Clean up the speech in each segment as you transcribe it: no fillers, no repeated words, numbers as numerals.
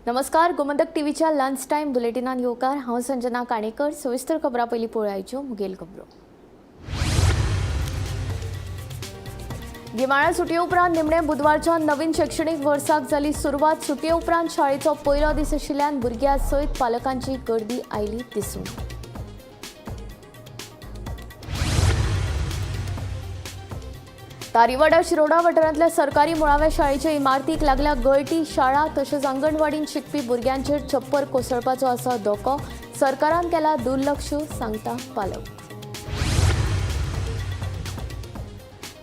नमस्कार. गोमंतक टीव्हीच्या lunch time बुलेटिनान येवकार. हांव संजना काणेकर. सविस्तर खबरां पयलीं पळोवयाच्यो मुखेल खबरो. गिमाळ्या सुटये उपरांत निमणे बुधवारच्या नवीन शैक्षणिक वर्साक जाली सुरवात. सुटये उपरांत शाळेचो पयलो दीस आशिल्ल्यान भुरग्यां सयत पालकांची गर्दी आयली दिसून. तारीवाडा शिरोडा वाठारांतल्या सरकारी मुळाव्या शाळेच्या इमारतीक लागल्या गळटी. शाळा तशेंच अंगणवाडीत शिकपी भुरग्यांचेर छप्पर कोसळपाचो आसा धोको. सरकारान केला दुर्लक्ष, सांगता पालक.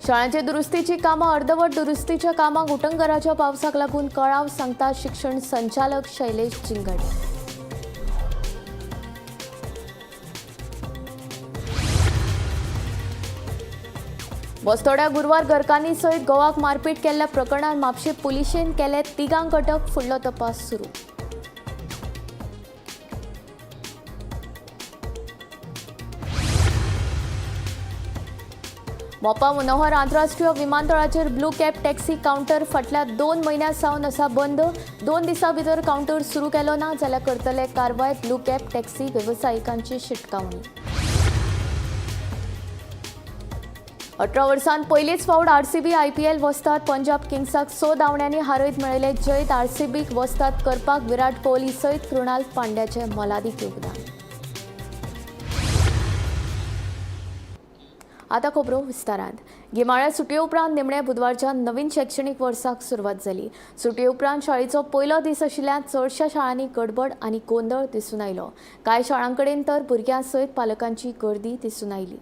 शाळांचे दुरुस्तीची कामां अर्धवट. दुरुस्तीच्या कामाक उटंगराच्या पावसाक लागून कळाव, सांगता शिक्षण संचालक शैलेश चिंगाडे. बस्तोड्या गुरुवार घरकान्नी सयत घोवाक मारपीट केल्ल्या प्रकरणात म्हापशें पुलिशेन केले 3 अटक. फुडलो तपास सुरू. मोपा मनोहर आंतरराष्ट्रीय विमानतळाचेर ब्लू कॅब टॅक्सी कावंटर फाटल्या 2 म्हयन्यां सावन आसा बंद. 2 दिसां भितर कावंटर सुरू केलो ना जाल्यार करतले कारवाय. ब्लू कॅब टॅक्सी वेवसायिकांची शिटकावणी. 18 वर्सांत पयलीच फावट आरसीबी IPL वस्ताद. पंजाब किंग्साक 6 धांवड्यांनी हारयत मेळयले जैत. आरसीबीक वस्ताद करपाक विराट कोहली सयत कृणाल पांड्याचे मोलादीक योगदान. आतां खबरो विस्तारांत. गिमाळ्या सुटये उपरांत निमणे बुधवारच्या नवीन शैक्षणिक वर्साक सुरवात जाली. सुटये उपरांत शाळेचो पयलो दीस आशिल्ल्यान चडशा शाळांनी गडबड आनी गोंधळ दिसून आयलो. कांय शाळांकडेन तर भुरग्यां सयत पालकांची गर्दी दिसून आयली.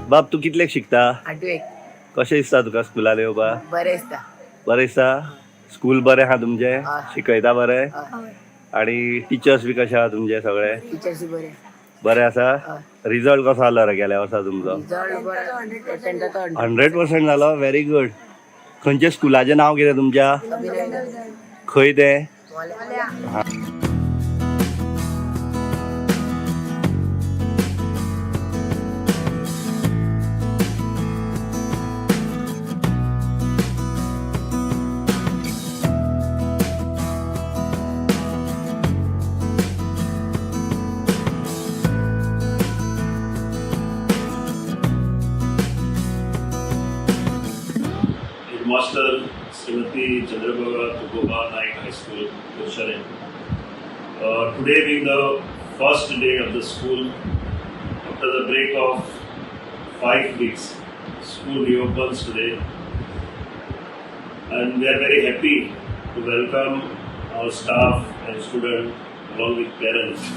बाब तू कितलेक शिकता? 8वेक. कशें दिसता तुका स्कुलान येवपा? बरें दिसता. बरें दिसता? स्कूल बरें आहा तुमचें? हय. शिकयता बरें? हय. आणि टिचर्स बी कशे आहा तुमचे सगळे? टिचर्स बरें. बरें आसा? हय. रिजल्ट कसो जालो रे गेल्या वर्सा तुमचो? रिजल्ट बरो 100% जातो. 100% जालो? Very good. खंयच्या स्कुलाचें नांव कितें तुमच्या? खंय तें? हा. Master Srimati Chandrabhaga Tukoba Naik High School, Kurshare. Today being the first day of the school, after the break of 5 weeks, school reopens today. And we are very happy to welcome our staff and students along with parents.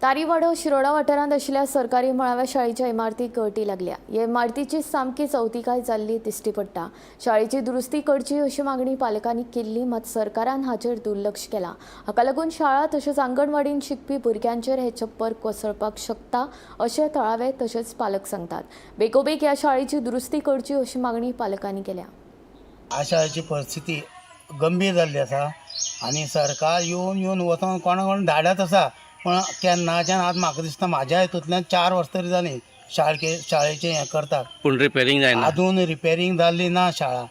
तारीवाडो Shiroda वाठारांत आशिल्ल्या सरकारी मळाव्या शाळेच्या इमारतीक गळती लागल्या. ह्या इमारतीची सामकी चवथीकाय जाल्ली दिश्टी पडटा. शाळेची दुरुस्ती करची अशी मागणी पालकांनी केल्ली, मात सरकारान हाचेर दुर्लक्ष केलां. हाका लागून शाळा तशेंच अंगणवाडीन शिकपी भुरग्यांचेर हे छप्पर कोसळपाक शकता अशें थळावे तशेंच पालक सांगतात. बेगोबेग ह्या शाळेची दुरुस्ती करची अशी मागणी पालकांनी केल्या. ह्या शाळेची परिस्थिती गंभीर जाल्ली आसा आनी सरकार येवन वचोन कोणाक धाडत आसा, पण केन्नाच्यान आज म्हाका दिसता म्हाज्या हितूंतल्यान 4 वर्सां तरी जालीं शाळेचें हें करतात, पूण रिपेरिंग जायना. अजून रिपेरिंग जाल्ली ना शाळा.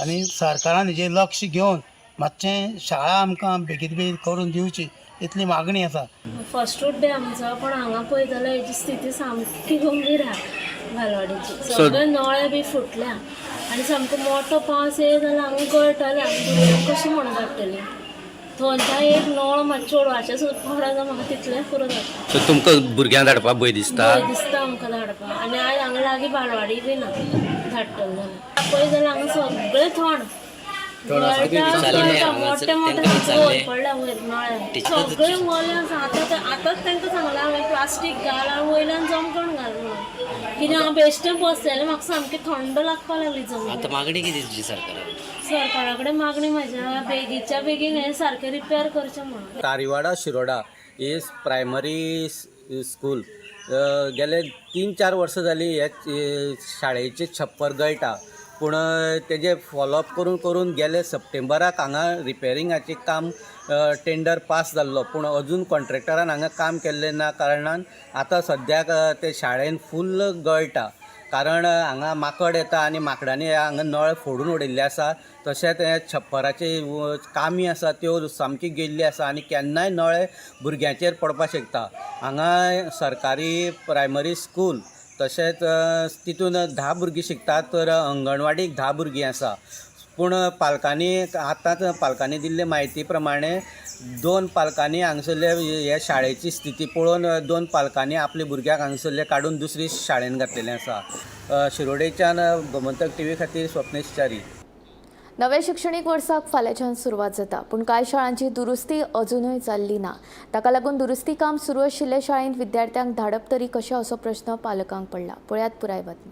आनी सरकारान हेजेर लक्ष घेवन मातशें शाळा आमकां बेगीन करून दिवची इतली मागणी आसा. फर्स्टूच डे आमचो, पण हांगा पळयत जाल्यार हेची स्थिती सामकी गंभीर आहा बालवाडीची. सगळे नळे बी फुटल्या आनी सामको मोठो पावस येयत जाल्यार हांगा गळटले. हांगा कशी म्हणून धाडटली. थंयच्या एक नळ मातशें चोडवाचें सुद्दां पडत जाल्यार म्हाका तितलें पुरो जाता. सो तुमकां भुरग्यांक धाडपाक भंय दिसता? भंय दिसता आमकां धाडपाक. आनी आयज हांगा लागीं बालवाडी बी ना धाडटले जाल्यार. पळयत जाल्यार हांगा सगळें थंड मोठे मोठे पडल्या वयर नळ्यान सगळे वले आसा. आतांच तांकां सांगलां हांवें प्लास्टीक घाल आनी वयल्यान जमकण घाल म्हणून. कित्याक हांव बेश्टें बसलेलें, म्हाका सामकी थंड लागपाक लागली जमनी. आतां मागणी कितें तुजी सरकारान? सरकारा कडेन मागणी म्हाज्या बेगीच्या बेगीन हें सारकें रिपेर करचें म्हणून. तारीवाडा शिरोडा ही प्रायमरी स्कूल गेले 3-4 वर्सां जालीं हे शाळेचें छप्पर गळटा. पूण तेजे फॉलोअप करून गेले सप्टेंबराक हांगा रिपेरिंगाचें काम टेंडर पास जाल्लो, पूण अजून कॉन्ट्रॅक्टरान हांगा काम केल्लें ना कारणान आतां सद्याक ते शाळेन फुल्ल गळटा. कारण हांगा माकड येता आनी माकडांनी हांगा नळ फोडून उडयल्ले आसा. तशेंच हे छप्पराचे कामी आसा त्यो सामकी गेल्ली आसा आनी केन्नाय नळे भुरग्यांचेर पडपाक शकता. हांगा सरकारी प्रायमरी स्कूल तशेंच तितून 10 भुरगीं शिकतात, तर अंगणवाडीक 10 भुरगीं आसा. पूण पालकांनी दिल्ले म्हायती प्रमाणे 2 पालकांनी हांगसरले हे शाळेची स्थिती पळोवन 2 पालकांनी आपल्या भुरग्याक हांगसरले काडून दुसरी शाळेन घातलेलें आसा. शिरोडेच्यान गोमंतक TV खातीर स्वप्नेश च्यारी. नव्या शिक्षणीक वर्साक फाल्यांच्यान सुरवात जाता, पूण कांय शाळांची दुरुस्ती अजूनय जाल्ली ना. ताका लागून दुरुस्ती काम सुरू आशिल्ल्या शाळेंत विद्यार्थ्यांक धाडप तरी कशें असो प्रश्न पालकांक पडला. पळयात पुराय बातमी.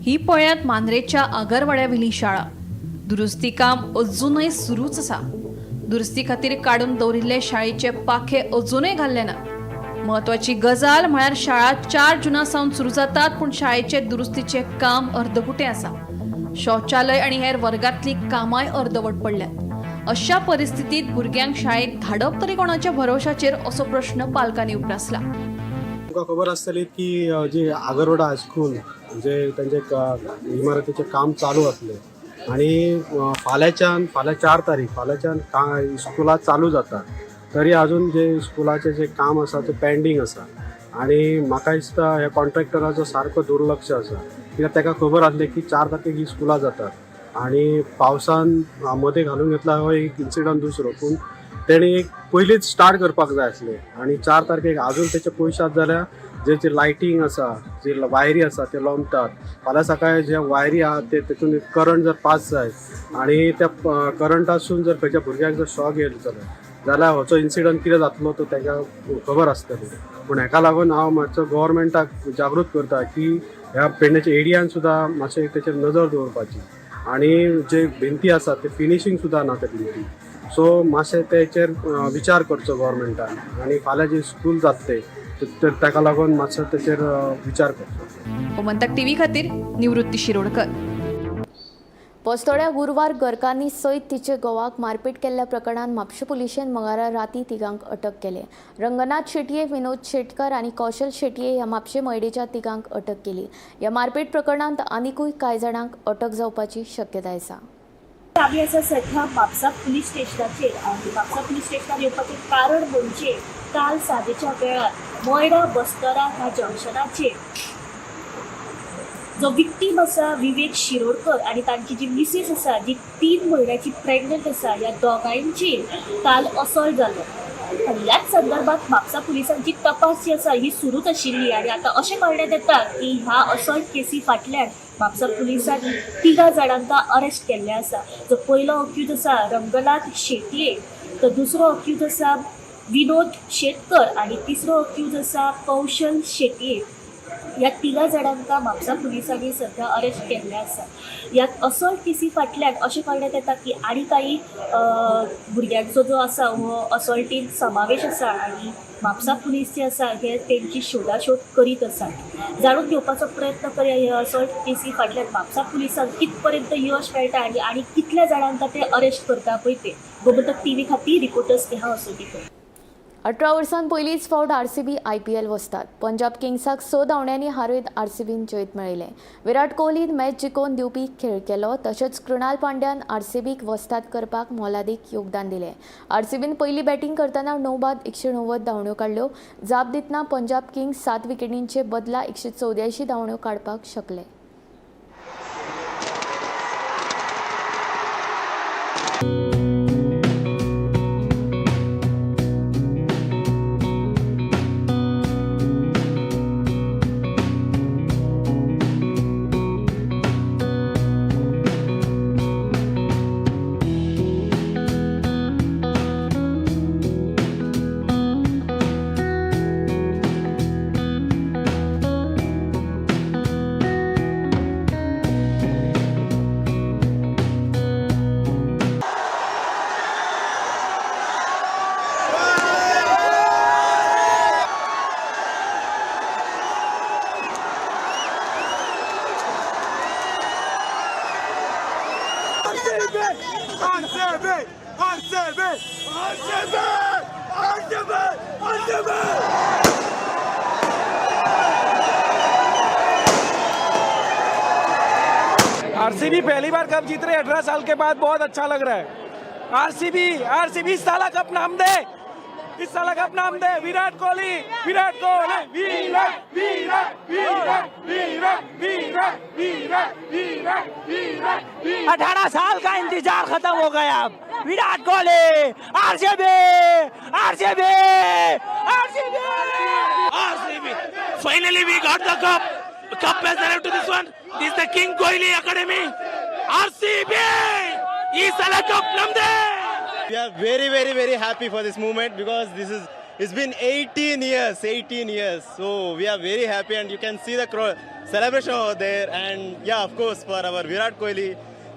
ही पळयात मांद्रेच्या आगरवाड्यावेली शाळा. दुरुस्ती काम अजूनय सुरूच आसा. दुरुस्ती खातीर काडून दवरिल्ले शाळेचे पाखे अजूनय घाल्ले ना. म्हत्वाची गजाल म्हळ्यार शाळा 4 जुना सावन सुरू जातात, पूण शाळेचे दुरुस्तीचे काम अर्दकुटें आसा. शौचालय आनी हेर वर्गांतली कामांय अर्दवट पडल्यात. अशा परिस्थितीत भुरग्यांक शाळेत धाडप तरी कोणाच्या भरवशाचेर असो प्रश्न पालकांनी उपरासला. तुमकां खबर आसतली की जे आगरवाडा हायस्कूल जे त्यांचे इमारतीचे काम चालू असले आणि फाल्यां 4 तारीख फाल्याच्यान स्कुला चालू जाता, तरी अजून जे स्कुलाचे जे काम आसा ते पेंडींग आसा. आणि म्हाका दिसता ह्या कॉन्ट्रॅक्टराचो सारको दुर्लक्ष आसा. कित्याक ताका खबर आसलें की 4 तारखेक ही स्कुलां जातात आणि पावसान मदें घालून घेतला हो एक इन्सिडंट दुसरो. पूण तेणी एक पयलींच स्टार्ट करपाक जाय आसलें आणि 4 तारखेक अजून तेचे पयशे जाल्यार जे लायटींग आसा, जे वायरी आसा ते लावतात. फाल्यां सकाळी जे वायरी आहा ते तेतून करंट जर पास जाय आणि त्या करंटासून जर खंयच्या भुरग्याक जर शॉक येयलो जाल्यार होचो इन्सिडंट कितें जातलो तो ताका खबर आसतली. पूण हेका लागून हांव मातसो गव्हर्मेंटाक जागृत करता की ह्या पेडण्याच्या एरियान सुद्दां मातशें तेचेर नजर दवरपाची. आणि जे भिंती आसा ते फिनिशींग सुद्दां ना त्या भिंती. सो मातशें तेचेर विचार करचो गव्हर्मेंटान आणि फाल्यां जे स्कूल जाता ते ताका लागून मातसो तेचेर विचार करचो. गोमंतक TV खातीर निवृत्ती शिरोडकर. पोस्तोड्या गुरुवार गरकांनी सयत तिचे घोवाक मारपीट केल्ल्या प्रकरणात म्हापशें पुलिशेन मंगळारा राती तिगांक अटक केली. रंगनाथ शेटये, विनोद शेटकर आणि कौशल शेटये ह्या म्हापशें मयडेच्या तिगांक अटक केली. ह्या मारपीट प्रकरणात आनीकूय कांय जाणांक अटक जावपाची शक्यताय आसा. आमी आसा सध्या म्हापसा पुलीस स्टेशनाचेर आनी म्हापसा पुलीस स्टेशनार येवपाचें कारण म्हणजे काल सांजेच्या वेळार मोयडा बस्तरा ह्या जंक्शनाचेर जो विक्टीम आसा विवेक शिरोडकर आणि तांची जी मिसेस आसा जी 3 म्हयन्याची प्रेग्नंट आसा, ह्या दोगांयचेर काल असॉल्ट जालो. आणि याच संदर्भात म्हापसा पुलिसांची तपास जी आसा ही सुरूच आशिल्ली आणि आता अशें कळण्यात येता की ह्या असॉल्ट केसी फाटल्यान म्हापसा पुलिसांनी 3 जाणांका अरेस्ट केल्ले आसा. जो पयलो अक्यूज आसा रंगनाथ शेटये, तो दुसरो अक्यूज आसा विनोद शेटकर आणि तिसरो अक्यूज आसा कौशल शेटये. या 3 जाणांका म्हापसा पुलिसांनी सध्या अरेस्ट केल्ले आसा. यात असॉल्ट केसी फाटल्यान अशें कळण्यात येता की आनी काही भुरग्यांचो जो आसा हो असॉल्टीन समावेश आसा आणि म्हापसा पुलीस जे आसा हे तेंची शोधाशोध करीत आसात. जाणून घेवपाचो प्रयत्न करूया ह्या असॉल्ट केसी फाटल्यान म्हापसा पुलिसांक कितपर्यंत यश मेळटा आणि कितल्या जाणांका ते अरेस्ट करता पळय ते. गोमंतक TV खातीर रिपोर्टर्स नेहा असोटीकर. 18 वर्सां पयलींच फावट RCB IPL वस्तात. पंजाब किंग्साक 6 धांवड्यांनी हारयत RCBन जैत मेळयलें. विराट कोहलीन मॅच जिखोवन दिवपी खेळ केलो, तशेंच कृणाल पांड्यान RCBक वस्ताद करपाक मोलादीक योगदान दिलें. RCBन पयली बॅटिंग करतना 9 बाद 190 धांवड्यो काडल्यो. जाप दितना पंजाब किंग्स 7 विकेटींचे बदला 184 धांवड्यो काडपाक शकले. आरसीबी पहली बार कप जीत रहे 18 साल के बाद, बहुत अच्छा लग रहा है। आरसीबी इस साल कप नाम दे, इस साल कप नाम दे। विराट कोहली, विराट कोहली, विराट विराट विराट विराट विराट विराट विराट विराट। 18 साल का इंतजार खत्म हो गया अब। Virat Kohli, RCB RCB RCB RCB, finally we got the cup. Cup has arrived to this one. This is the King Kohli Academy. RCB is a cup namde. We are very happy for this movement because it's been 18 years. So we are very happy and you can see the celebration over there. And yeah, of course, for our Virat Kohli,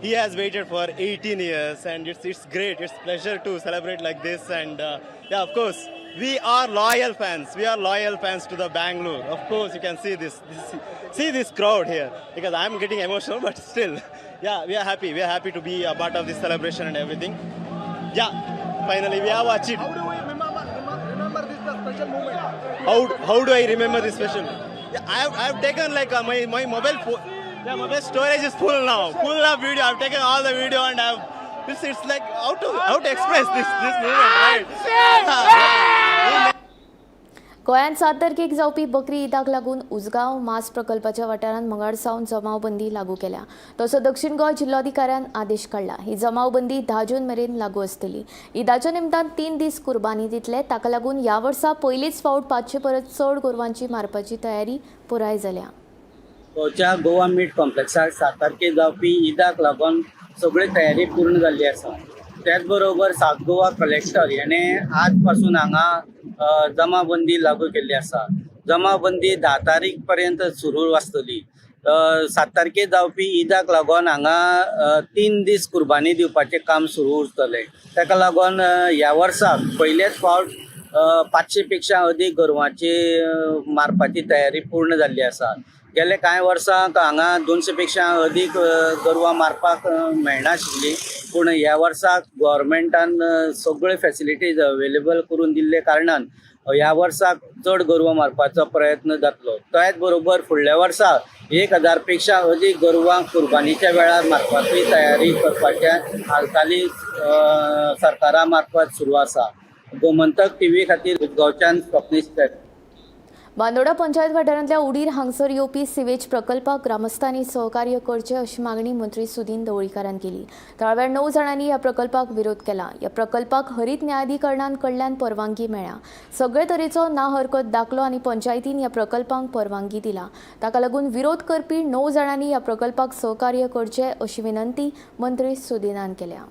he has waited for 18 years and it's great. It's pleasure to celebrate like this. And yeah, of course, we are loyal fans. We are loyal fans to the Bangalore. Of course, you can see this crowd here because I'm getting emotional, but still, yeah, we are happy. We are happy to be a part of this celebration and everything. Yeah, finally we have achieved. How do I remember this special moment? How do I remember this special? Yeah, I have taken like my mobile phone. Yeah, mobile storage is full now, full of video. I've taken all the video and it's like how to express this moment, right? गोंयांत 7 तारखेक जावपी बकरी ईदाक लागून उजगांव मास प्रकल्पाच्या वाठारांत मंगळारसावन जमावबंदी लागू केल्या. तसो दक्षिण गोंय जिल्लोधिकाऱ्यान आदेश काडला. ही जमावबंदी 10 जून मेरेन लागू आसतली. ईदाच्या निमतान 3 दीस कुर्बानी दितले. ताका लागून ह्या वर्सा पयलीच फावट 500 परस चड गोरवांची मारपाची तयारी पुराय जाल्या. गोंयच्या गोवा मीट कॉम्प्लेक्साक 7 तारखेक जावपी ईदाक लागून सगळी तयारी पूर्ण जाल्ली आसा. त्याच बरोबर सावथ गोवा कलेक्टर याने आज पासून हांगा जमाबंदी लागू केल्ली आसा. जमाबंदी 10 तारीख पर्यंत सुरू आसतली. 7 तारखेक जावपी ईदाक लागून हांगा 3 दीस कुर्बानी दिवपाचें काम सुरू उरतलें. ताका लागून ह्या वर्साक पयलेच फावट 500 पेक्षा अदीक गोरवांची मारपाची तयारी पूर्ण जाल्ली आसा. गेले कांय वर्सांक हांगा 200 पेक्षा अदीक गोरवां मारपाक मेळनाशिल्ली, पूण ह्या वर्साक गव्हर्मेंटान सगळे फॅसिलिटीज अवेलेबल करून दिल्ले कारणान ह्या वर्साक चड गोरवां मारपाचो प्रयत्न जातलो. त्याच बरोबर फुडल्या वर्साक 1000 पेक्षा अदीक गोरवां कुर्बानीच्या वेळार मारपाची तयारी करपाचें हालचाली सरकारा मार्फत सुरू आसा. गोमंतक TV खातीर उजगांवच्यान स्वप्नीश. बांदोडा पंचायत वाठारांतल्या उडीर हांगसर येवपी सिवेज प्रकल्पाक ग्रामस्थांनी सहकार्य करचे अशी मागणी मंत्री सुदीन ढवळीकारान केली. थळाव्या 9 जाणांनी ह्या प्रकल्पाक विरोध केला. ह्या प्रकल्पाक हरीत न्यायाधिकरणान कडल्यान परवानगी मेळ्ळ्या. सगळे तरेचो ना हरकत दाखलो आनी पंचायतीन ह्या प्रकल्पाक परवानगी दिला. ताका लागून विरोध करपी 9 जाणांनी ह्या प्रकल्पाक सहकार्य करचे अशी विनंती मंत्री सुदीनान केल्या.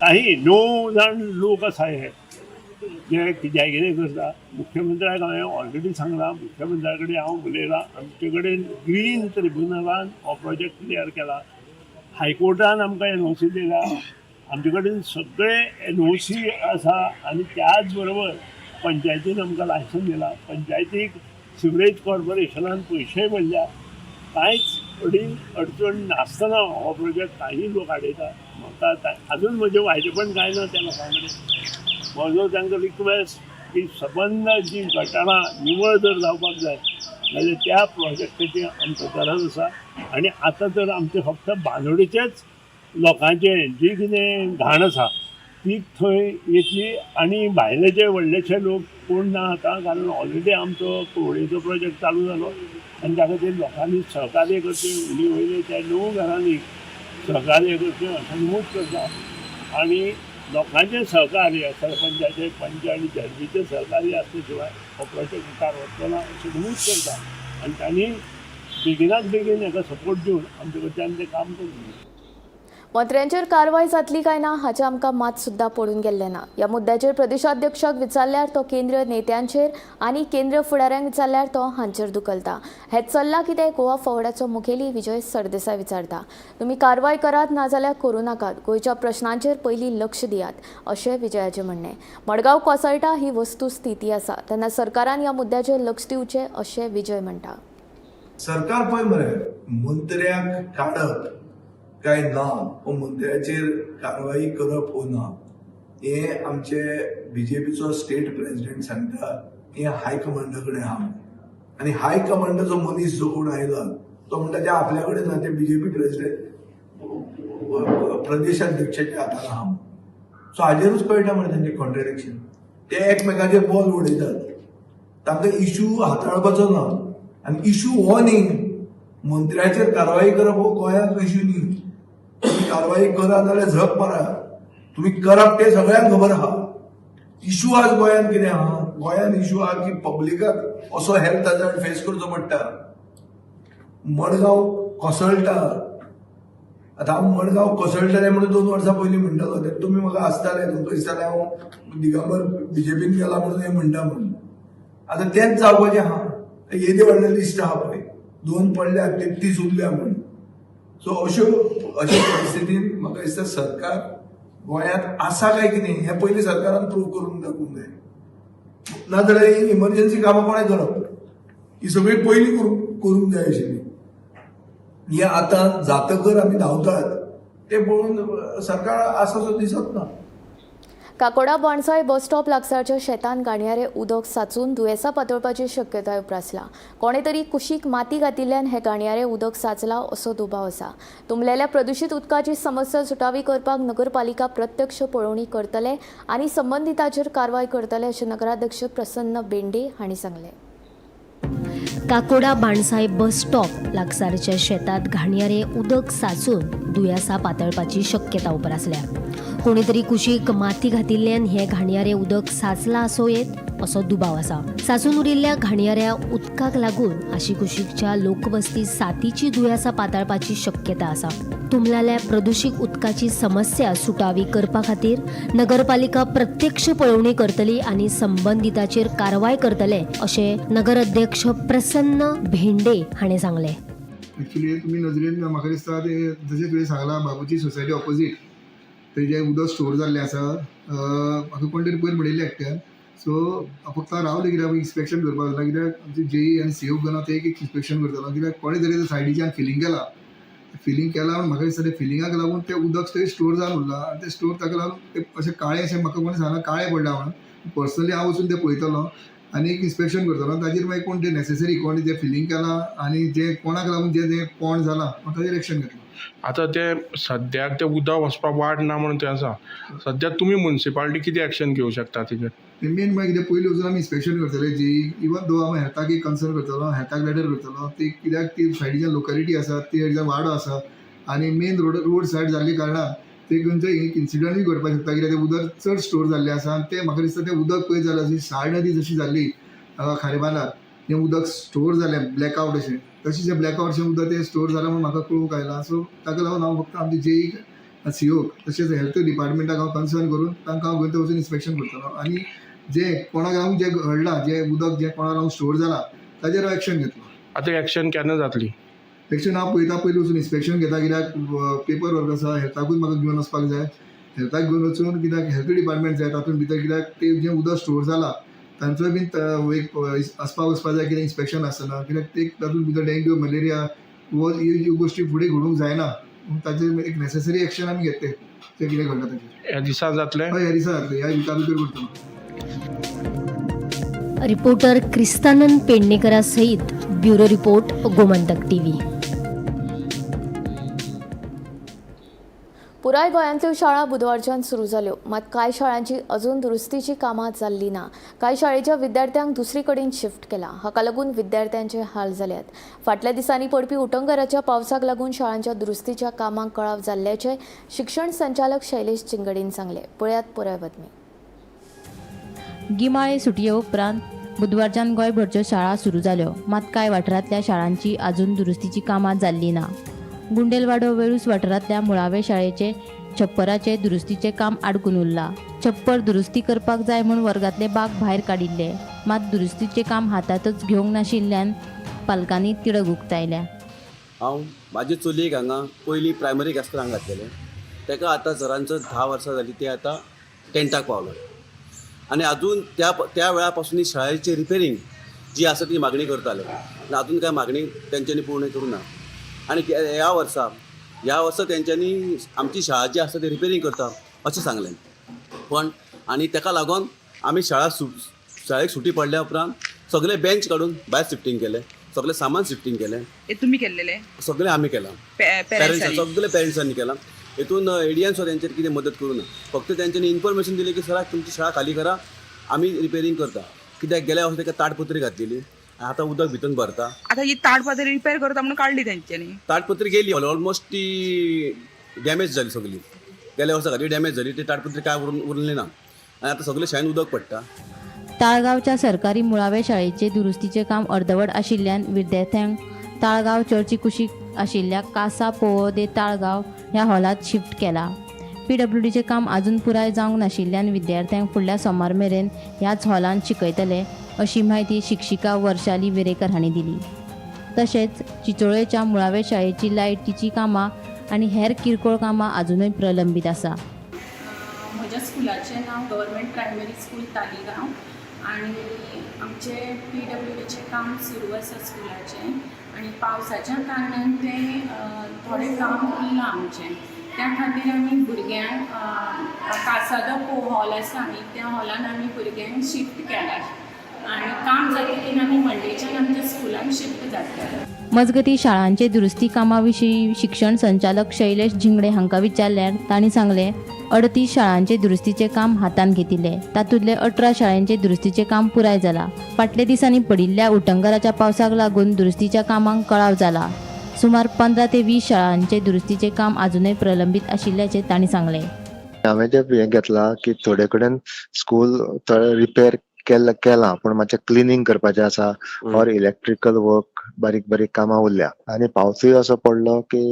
काही 9 जाण लोक आसा हे जे कितें करता. मुख्यमंत्र्याक हांवें ऑलरेडी सांगलां, मुख्यमंत्र्या कडेन हांव उलयलां. आमचे कडेन ग्रीन ट्रिब्युनलान हो प्रोजेक्ट क्लियर केला. हायकोर्टान आमकां NOC दिला. आमचे कडेन सगळे NOC आसा आनी त्याच बरोबर पंचायतीन आमकां लायसन दिला. पंचायतीक सिवरेज कॉर्पोरेशनान पयशे भरल्या. कांयच अडचण नासतना हो प्रोजेक्ट काही लोक आडयता. म्हाका अजून म्हजें वायटेपण कांय ना त्या लोकां कडेन. म्हजो तांकां रिक्वेस्ट की सबंद जी गटारां निवळ जर जावपाक जाय जाल्यार त्या प्रोजेक्टाची आमकां गरज आसा. आनी आतां तर आमचे फक्त बांदोडेचेच लोकांचें जी कितें घाण आसा ती थंय येतली आनी भायले जे व्हडलेशे लोक कोण ना आतां, कारण ऑलरेडी आमचो कोवळेचो प्रोजेक्ट चालू जालो आनी त्या खातीर लोकांनी सहकार्य करचें. उणी वयले त्या 9 घरांनी सहकार्य करचें अशें नमूद करता. आनी लोकांचें सहकार्य, सरपंचाचें, पंच आनी झडपीचें सहकार्य आसले शिवाय हो प्रोजेक्ट मुखार वचचो ना अशें नमूद करता. आनी तांणी बेगिनाच बेगीन हाका सपोर्ट दिवन आमचे कडच्यान तें काम करूं. मंत्र्यांचेर कारवाय जातली काय ना हाचे आमकां मात सुद्दां पडून गेल्लें ना. ह्या मुद्द्याचेर प्रदेशाध्यक्षाक विचारल्यार तो केंद्रीय नेत्यांचेर आनी केंद्रीय फुडाऱ्यांक विचारल्यार तो हांचेर धुकलता. हे चल्लां कितें गोवा फॉवर्डाचो मुखेली विजय सरदेसाय विचारता. तुमी कारवाय करात नाजाल्यार करूं नाकात. गोंयच्या प्रश्नांचेर पयलीं लक्ष दियात अशें विजयाचें म्हणणें. मडगांव कोसळटा ही वस्तुस्थिती आसा तेन्ना सरकारान ह्या मुद्द्याचेर लक्ष दिवचें अशें विजय म्हणटा. सरकार पळय मरे मंत्र्याक काडप काय ना, मंत्र्याचेर कारवाई करप वो ना, हे आमचे BJPचो स्टेट प्रेसिडेंट सांगता. हे हायकमांडा कडेन आहा आनी हायकमांडाचो मनीस जो कोण आयला तो म्हणटा ते आपल्या कडेन ना, ते BJP प्रेसिडेंट प्रदेशाध्यक्षाच्या हातान आहा. सो हाजेरूच कळटा मरे तांचे कॉन्ट्रडिक्शन. ते एकमेकाचेर बॉल उडयतात. तांकां इश्यू हाताळपाचो ना आनी इश्यू हो न्ही. मंत्र्याचेर कारवाई करप हो गोंयाक इश्यू न्ही. तुम्ही कारवाई करा जाल्यार झक मारा. तुम्ही करप ते सगळ्यांक खबर आहा. इश्यू आज गोंयान कितें आहा? गोंयान इश्यू आहा की पब्लिकाक असो हेल्थ हजार्ड फेस करचो पडटा. मडगांव कोसळटा. आतां हांव मडगांव कोसळटलें म्हणून 2 वर्सां पयलीं म्हणटालो. ते तुमी म्हाका आसताले, तुमकां दिसतालें हांव दिगंबर BJPन गेला म्हणून हें म्हणटा म्हणून. आतां तेंच जावपाचें आहा. येदे व्हडलें लिस्ट आहा पळय, 2 पडल्या 33 उरल्या म्हणून. सो अशा परिस्थितीन म्हाका दिसता सरकार गोंयांत आसा काय कितें हें पयलीं सरकारान प्रूव करून दाखोवंक जाय. नाजाल्यार ही इमर्जन्सी कामां कोणें करप? ही सगळी पयलीं करूंक जाय आशिल्ली. हे आतां जातकर आमी धांवतात ते पळोवन सरकार आसासो दिसत ना. काकोडा बाणसाय बस स्टॉप लागसारच्या शेतान गाणयारे उदक साचून दुयेंसां पातळपाची शक्यताय उप्रासला. कोणे तरी कुशीक माती घातिल्ल्यान हे गाणयारे उदक साचला असो दुबाव आसा. तुंबलेल्या प्रदूषित उदकाची समस्या सुटावी करपाक नगरपालिका प्रत्यक्ष पळोवणी करतले आनी संबंधिताचेर कारवाय करतले अशें नगराध्यक्ष प्रसन्न बेंडे हांणी सांगलें. काकोडा बाणसाय बस स्टॉप लागसारच्या शेतात घाणयारे उदक साचून दुयेंसां पातळपाची शक्यता उप्रासल्या. कोणी तरी कुशीक माती घातिल्ल्यान हे घाणयारे उदक साचला असो येत असो दुबाव आसा. साचून उरिल्ल्या घाणयाऱ्या उदकाक लागून आशी कुशीकच्या लोकवस्ती सातीची दुयेंसां पातळपाची शक्यता आसा. तुंबलेल्या प्रदूषित उदकाची समस्या सुटावी करपा खातीर नगरपालिका प्रत्यक्ष पळोवणी करतली आनी संबंधिताचेर कारवाय करतले अशें नगराध्यक्ष प्रसन्न भेंडे हाणें सांगलें. एक्चुअली तुमी नजरेन म्हाका दिसता ते जशें तुवें सांगलां बाबूची सोसायटी ऑपोजीट थंय जें उदक स्टोर जाल्लें आसा. म्हाका कोण तरी पयर म्हणिल्लें एकट्यान. सो फक्त रावलें कित्याक इन्स्पेक्शन करपाक जाता. कित्याक आमचे JE आनी CO गना ते एक इन्स्पेक्शन करतलो. कित्याक कोणे तरी सायडीच्यान फिलिंग केला म्हाका दिसता ते फिलिंगाक लागून ते उदक थंय स्टोर जावन उरलां. आनी ते स्टोर ताका लागून ते अशें काळें अशें म्हाका कोणें सांगलां काळें पडलां म्हणून. पर्सनली हांव वचून ते पळयतलो आनी एक इन्स्पेक्शन करतलो. ताजेर मागीर कोण ते नेसेसरी कोणी ते फिलिंग केलां आनी जे कोणाक लागून जे पोंड जालां ताजेर एक्शन घेतलो. आता ते सद्याक ते उदक वचपाक वाट ना म्हणून ते आसा. सद्याक तुमी म्युन्सिपालिटी कितें एक्शन घेवंक शकता तेजेर? मेन मागीर कितें पयलीं वचून आमी इन्स्पेक्शन करतले जी इवन दो आमी हेल्थाक एक कन्सर्न करतलो, हेल्थाक लेटर करतलो. ती कित्याक ती सायडीच्यान लोकेलिटी आसा ती वाडो आसा आनी मेन रोड सायड जाल्ली कारणान ते खंयचो एक इन्सिडंटूय घडपाक शकता कित्याक ते उदक चड स्टोर जाल्लें आसा आनी ते म्हाका दिसता ते उदक पळयत जाल्यार जी साळ नदी जशी जाल्ली खारेबांदार तें उदक स्टोर जालें ब्लॅकआवट अशें तशें जें ब्लॅकआवटचें उदक तें स्टोर जालां म्हणून म्हाका कळूंक आयलां. सो ताका लागून हांव फक्त आमचे जे सीओक तशेंच हेल्थ डिपार्टमेंटाक हांव कन्सर्न करून तांकां हांव गोंयचे वचून इन्स्पेक्शन करतलो आनी जे कोणाक लागून जे घडलां जे उदक जे कोणाक लागून स्टोर जालां ताजेर हांव एक्शन घेतलो. आतां एक्शन केन्ना जातली? एक्शन हांव पळयता पयलीं वचून इन्स्पेक्शन घेता कित्याक पेपर वर्क आसा हेल्थाकूच म्हाका घेवन वचपाक जाय. हेल्थाक घेवन वचून कित्याक हेल्थ डिपार्टमेंट जाय तातूंत भितर कित्याक ते जें उदक स्टोर जालां तांचोय बीन एक आसपाक वचपाक जाय कितें इन्स्पेक्शन आसतना कित्याक ते तातूंत भितर डेंग्यू मलेरिया ह्यो गोश्टी फुडें घडूंक जायना म्हणून ताचेर एक नेसेसरी एक्शन आमी घेतले तें कितें घडटा ताचेर. ह्या दिसा जातलें? हय ह्या दिसा जातलें, ह्या विका भितर करतलो. रिपोर्टर क्रिस्तानंद पेडणेकरा सहित ब्युरो रिपोर्ट गोमंतक टीव्ही. पुराय गोंयांतल्यो शाळा बुधवारच्यान सुरू जाल्यो. मात कांय शाळांची अजून दुरुस्तीची कामां जाल्लीं ना. कांय शाळेच्या विद्यार्थ्यांक दुसरे कडेन शिफ्ट केला. हाका लागून विद्यार्थ्यांचे हाल जाल्यात. फाटल्या दिसांनी पडपी उटंगराच्या पावसाक लागून शाळांच्या दुरुस्तीच्या कामांक कळाव जाल्ल्याचे शिक्षण संचालक शैलेश चिंगडीन सांगले. पळयात पुराय बातमी. गिमाळे सुटये उपरांत बुधवारच्यान गोंयभरच्यो शाळा सुरू जाल्यो. मात कांय वाठारांतल्या शाळांची अजून दुरुस्तीची कामां जाल्लीं ना. गुंडेलवाडो वेळूस वाठारांतल्या मुळावे शाळेचे छप्पराचे दुरुस्तीचे काम आडकून उरलां. छप्पर दुरुस्ती करपाक जाय म्हूण वर्गांतले बाग भायर काडिल्ले. मात दुरुस्तीचें काम हातांतच घेवंक नाशिल्ल्यान पालकांनी तिडक उक्तायल्या. हांव म्हाजे चलयेक हांगा पयलीं प्रायमरीक आसतना हांगा घातलेलें. ताका आतां सरांचो 10 वर्सां जालीं ते आतां 10थाक पावलो आनी अजून त्या वेळा पासून शाळेची रिपेरींग जी आसा ती मागणी करताले आनी अजून कांय मागणी तेंच्यांनी पूर्ण करूं ना. आनी ह्या वर्सा तेंच्यांनी आमची शाळा जी आसा ती रिपेरींग करता अशें सांगलें. पण आनी ताका लागून आमी शाळेक सुटी पडल्या उपरांत सगळे बेंच काडून भायर शिफ्टींग केलें, सगळें सामान शिफ्टींग केलें. तुम्ही केलेले सगळें आमी केलां, सगळे पेरंट्सांनी केलां. हितून एडियन सुद्दां तेंचेर कितें मदत करूं ना. फक्त तेंच्यांनी इन्फॉर्मेशन दिलें की सराक तुमची शाळा खाली करा, आमी रिपेरींग करता. कित्याक गेल्या वर्सा ताका ताडपत्री घातलेली, आतां उदक भितून भरता. आता ही ताडपत्री रिपेअर करता म्हणून काढली त्यांच्यानी. ताडपत्री गेली ऑलमोस्ट ती डॅमेज जाली सगळी. गेल्या वर्सा घाली डॅमेज जाली, ती ताडपत्री काय उरली ना आनी आतां सगळे शाळेन उदक पडटा. ताळगांवच्या सरकारी मुळावे शाळेचे दुरुस्तीचे काम अर्दवट आशिल्ल्यान विद्यार्थ्यांक ताळगांव चर्ची कुशीक आशिल्ल्या कासा पोवो दे ताळगांव ह्या हॉलांत शिफ्ट केला. PWDचें काम अजून पुराय जावंक नाशिल्ल्यान विद्यार्थ्यांक फुडल्या सोमार मेरेन ह्याच हॉलांत शिकयतले अशी माहिती शिक्षिका वर्षाली वेरेकर हांणी दिली. तशेंच चिंचोळेच्या मुळावे शाळेची लायटीची कामां आनी हेर किरकोळ कामां अजूनय प्रलंबीत आसा. म्हज्या स्कुलाचें नांव गव्हर्मेंट प्रायमरी स्कूल तालिगांव आनी आमचें PWDचें काम सुरू आसा स्कुलाचें आनी पावसाच्या कारणान तें थोडें काम उरलां आमचें. त्या खातीर आमी भुरग्यांक कासादा हॉल आसा आनी त्या हॉलान आमी भुरग्यांक शिफ्ट केला आनी काम जातकीर आमी मंडेच्यान आमच्या स्कुलान शिफ्ट जातले. मजगतीं शाळांचे दुरुस्ती कामां विशीं शिक्षण संचालक शैलेश झिंगडे हांकां विचारल्यार तांणी सांगलें 38 शाळांचे दुरुस्तीचें काम हातांत घेतिल्ले. तातूंतले 18 शाळांचे दुरुस्तीचें काम पुराय जालां. फाटल्या दिसांनी पडिल्ल्या उटंगराच्या पावसाक लागून दुरुस्तीच्या कामांक कळाव जाला. सुमार 15 ते 20 शाळांचे दुरुस्तीचें काम अजूनय प्रलंबीत आशिल्ल्याचें तांणी सांगलें. हांवें जें हें घेतलां की थोडे कडेन स्कूल रिपेर केलां पूण मातशें क्लिनींग करपाचें आसा ऑर इलेक्ट्रिकल वर्क बारीक बारीक कामां उरल्या आनी पावसूय असो पडलो की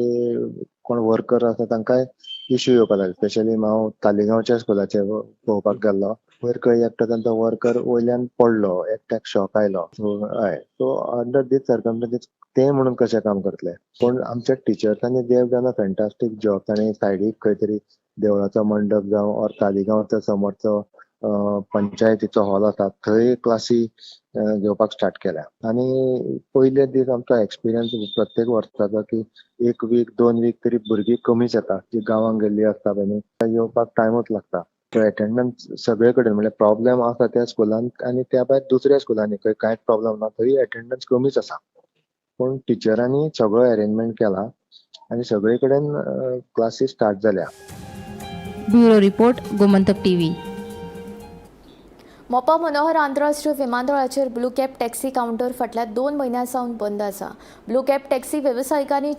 कोण वर्कर आसा तांकां इश्यू येवपाक लागले. स्पेशली हांव तालिगांवच्या स्कुलाचेर पळोवपाक गेल्लो. वयर खंय एकटो तांचो वर्कर वयल्यान पडलो, एकट्याक शॉक आयलो. सो अंडर दीस सर्कमस्टन्सीस ते म्हणून कशें काम करतले. पूण आमच्या टिचर्सांनी they have done a fantastic job. तांणी सायडीक खंय तरी देवळाचो मंडप जावं ऑर तालिगांवचो समोरचो पंचायतीचो हॉल आसा थंय क्लासी घेवपाक स्टार्ट केल्या. आनी पयले दीस आमचो एक्सपिरियन्स प्रत्येक वर्साचो की 1 वीक 2 वीक तरी भुरगीं कमीच येता. जी गांवांक गेल्ली आसता पळय येवपाक टायमूच लागता. एटेंडन्स सगळे कडेन म्हणजे प्रॉब्लेम आसा त्या स्कुलांत आनी त्या भायर दुसऱ्या स्कुलांनी खंय कांयच प्रॉब्लेम ना थंय एटेंडन्स कमीच आसा. पूण टिचरांनी सगळो अरेंजमेंट केला आनी सगळे कडेन क्लासी स्टार्ट जाल्या. Bureau report Gomantak TV. Mopa Manohar आंतरराष्ट्रीय विमानतळाचेर ब्लू कॅब टॅक्सी कावंटर फाटल्या 2 म्हयन्यांसावन बंद आसा. ब्लू कॅब टॅक्सी वेवसायिकांनी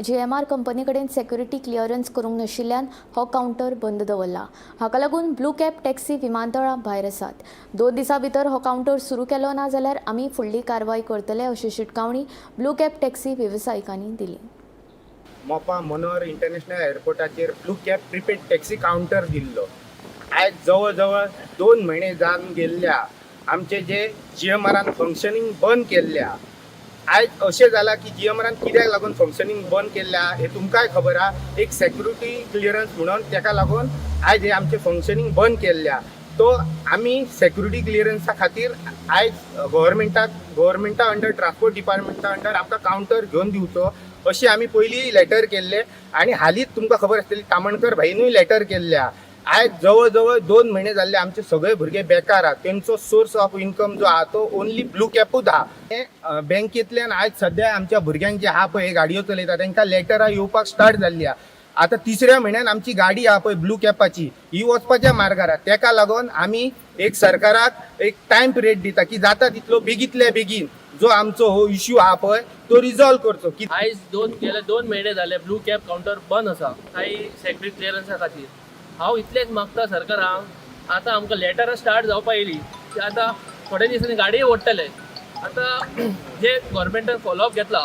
JMR कंपनी कडेन सेक्युरिटी क्लियरन्स करूंक नाशिल्ल्यान हो कावंटर बंद दवरला. हाका लागून ब्लू कॅब टॅक्सी विमानतळा भायर आसात. 2 दिसां भितर हो कावंटर सुरू केलो ना जाल्यार आमी फुडली कारवाय करतले अशी शिटकावणी ब्लू कॅब टॅक्सी वेवसायिकांनी दिली. मोपा मनोहर इंटरनॅशनल एअरपोर्टाचेर blue cab prepaid taxi counter दिल्लो. आयज जवळ जवळ 2 म्हयने जावन गेल्ल्या आमचे जे GMRान फंक्शनींग बंद केल्ल्या. आयज अशें जालां की GMRान कित्याक लागून फंक्शनींग बंद केल्ल्या हे तुमकांय खबर आहा. एक सेक्युरिटी क्लियरन्स म्हणून ताका लागून आयज हे आमचे फंक्शनींग बंद केल्ल्या. तो आमी सेक्युरिटी क्लियरन्सा खातीर आयज गव्हर्मेंटा अंडर ट्रान्सपोर्ट डिपार्टमेंटा अंडर आमकां कावंटर घेवन दिवचो अशी आमी पयलीं लेटर केल्ले आनी हालींच तुमकां खबर आसतली तामणकर भाईनूय लेटर केल्ल्या. आयज जवळ जवळ 2 म्हयने जाल्ले आमचे सगळे भुरगे बेकार आहात. तेंचो सोर्स ऑफ इन्कम जो आहा तो ओन्ली ब्लू कॅपूच आहा. बँकेंतल्यान आयज सद्या आमच्या भुरग्यांक जे आहा पळय गाडयो चलयता तांकां लेटरां येवपाक स्टार्ट जाल्ली आहा. आतां 3ऱ्या म्हयन्यान आमची गाडी आहा पळय ब्लू कॅपाची ही वचपाच्या मार्गार आहा. ताका लागून आमी एक सरकाराक एक टायम पिरियड दिता की जाता तितलो बेगींतल्या बेगीन जो आमचो हो इश्यू आहा पळय तो रिजॉल्व करचो. की आयज गेले 2 म्हयने जाले ब्लू कॅब कावंटर बंद आसा काही सेक्युरिटी क्लियरन्सा खातीर. हांव इतलेंच मागता सरकारांक आतां आमकां लेटरां स्टार्ट जावपा येयली की आतां थोड्या दिसांनी गाडये ओडटले. आतां जे गव्हर्मेंटान फॉलोअप घेतला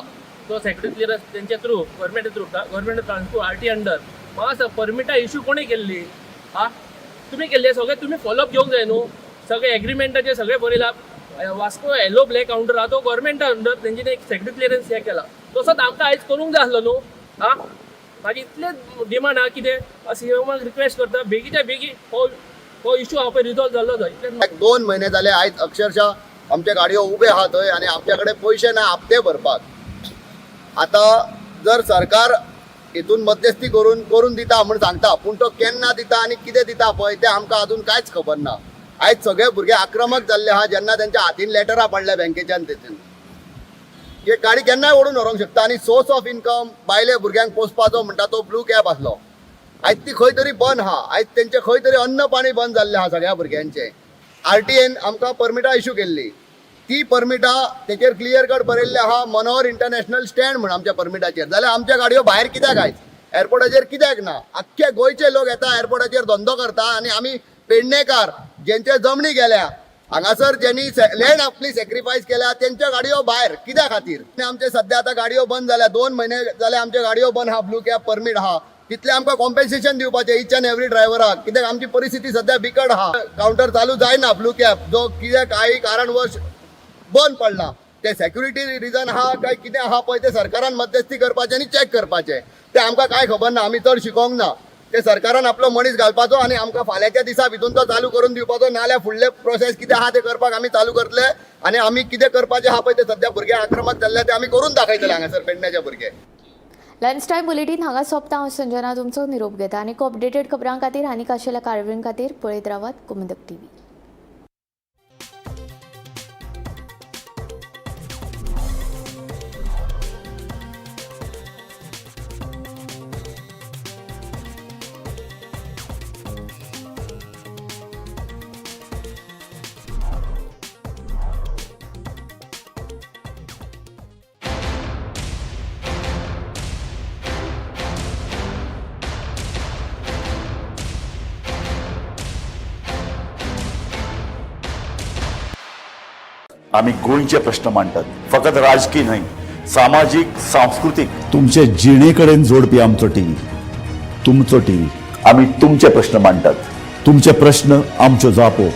तो सेक्युरिटी क्लियरन्स तेंच्या through government transport RT under म्हाका परमिटा इश्यू कोणी केल्ली तुमी केल्ले सगळे तुमी फॉलोअप घेवंक जाय न्हू. सगळे एग्रीमेंटाचे सगळे बरयला. वास्को येलो ब्लॅक कावंटर आहा तो गव्हर्मेंटा अंडर तेंच्यानी एक सेक्युरिटी क्लियरन्स हे केला. तसोच आमकां आयज करूंक जाय आसलो न्हू. म्हाजी इतलें डिमांड आहा कितें CMAक रिक्वेस्ट करता बेगीच्या बेगीन हो इश्यू हा पळय रिजॉल्व जाल्लो जाय. 2 म्हयने जाले आयज अक्षरशः आमच्या गाडयो उबे आहा थंय आनी आमच्या कडेन पयशे ना हप्ते भरपाक. आतां जर सरकार हितून मध्यस्थी करून दिता म्हूण सांगता पूण तो केन्ना दिता आनी कितें दिता पळय तें आमकां अजून कांयच खबर ना. आयज सगळे भुरगे आक्रमक जाल्ले आहा जेन्ना तेंच्या हातीन लेटरां पडल्या बँकेच्यान तेतून हे गाडी केन्नाय ओडून व्हरूंक शकता. आनी सोर्स ऑफ इन्कम बायले भुरग्यांक पोसपाचो म्हणटा तो ब्लू कॅब आसलो. आयज ती खंय तरी बंद आहा. आयज तेंचे खंय तरी अन्न पाणी बंद जाल्ले आहा सगळ्या भुरग्यांचे. RTAन आमकां परमिटां इश्यू केल्ली. ती परमिटां तेचेर क्लियर कट बरयल्ले आहा मनोहर इंटरनॅशनल स्टँड म्हणून आमच्या परमिटाचेर. जाल्यार आमच्या गाडयो भायर कित्याक आयज एअरपोर्टाचेर कित्याक ना. आख्खे गोंयचे लोक येता एअरपोर्टाचेर धंदो करता आनी आमी पेडणेकार जेंचे जमनी गेल्या हांगासर ज्यांनी लँड आपली सॅक्रिफायस केल्या तेंच्यो गाडयो भायर कित्या खातीर. आमचे सध्या आतां गाडयो बंद जाल्या 2 म्हयने जाले आमच्यो गाडयो बंद आहा. ब्लू कॅब परमीट आहा तितले आमकां कॉम्पेन्सेशन दिवपाचें ईच अँड एवरी ड्रायव्हराक. कित्याक आमची परिस्थिती सध्या बिकट आहा. कावंटर चालू जायना ब्लू कॅब जो कित्याक काही कारणवश बंद पडला. ते सेक्युरिटी रिजन आहा काय कितें आहा पळय ते सरकारान मध्यस्थी करपाचें आनी चॅक करपाचें. ते आमकां कांय खबर ना. आमी चड शिकोंक ना. ते सरकारान आपलो मनीस घालपाचो आनी आमकां फाल्यांच्या दिसा भितून तो चालू करून दिवपाचो. नाल्यार फुडले प्रोसेस कितें आहा ते करपाक आमी चालू करतले आनी आमी कितें करपाचें आहा पळय ते सध्या भुरगे आक्रमक जाल्ले ते आमी करून दाखयतले हांगासर पेडण्याचे भुरगे. लंच टायम बुलेटीन हांगा सोंपता. हांव संजना तुमचो निरोप घेता. आनी अपडेटेड खबरां खातीर आनीक आशिल्ल्या कार्यावळीं खातीर पळयत रावात गोमंतक टीव्ही. आम्ही गोंयचे प्रश्न मांडटात. फकत राजकीय न्हय सामाजिक सांस्कृतिक तुमचे जिणेकडेन जोडपी आमचो टीव्ही. तुमचो टीव्ही. आम्ही तुमचे प्रश्न मांडटात. तुमचे प्रश्न आमच्यो जापो.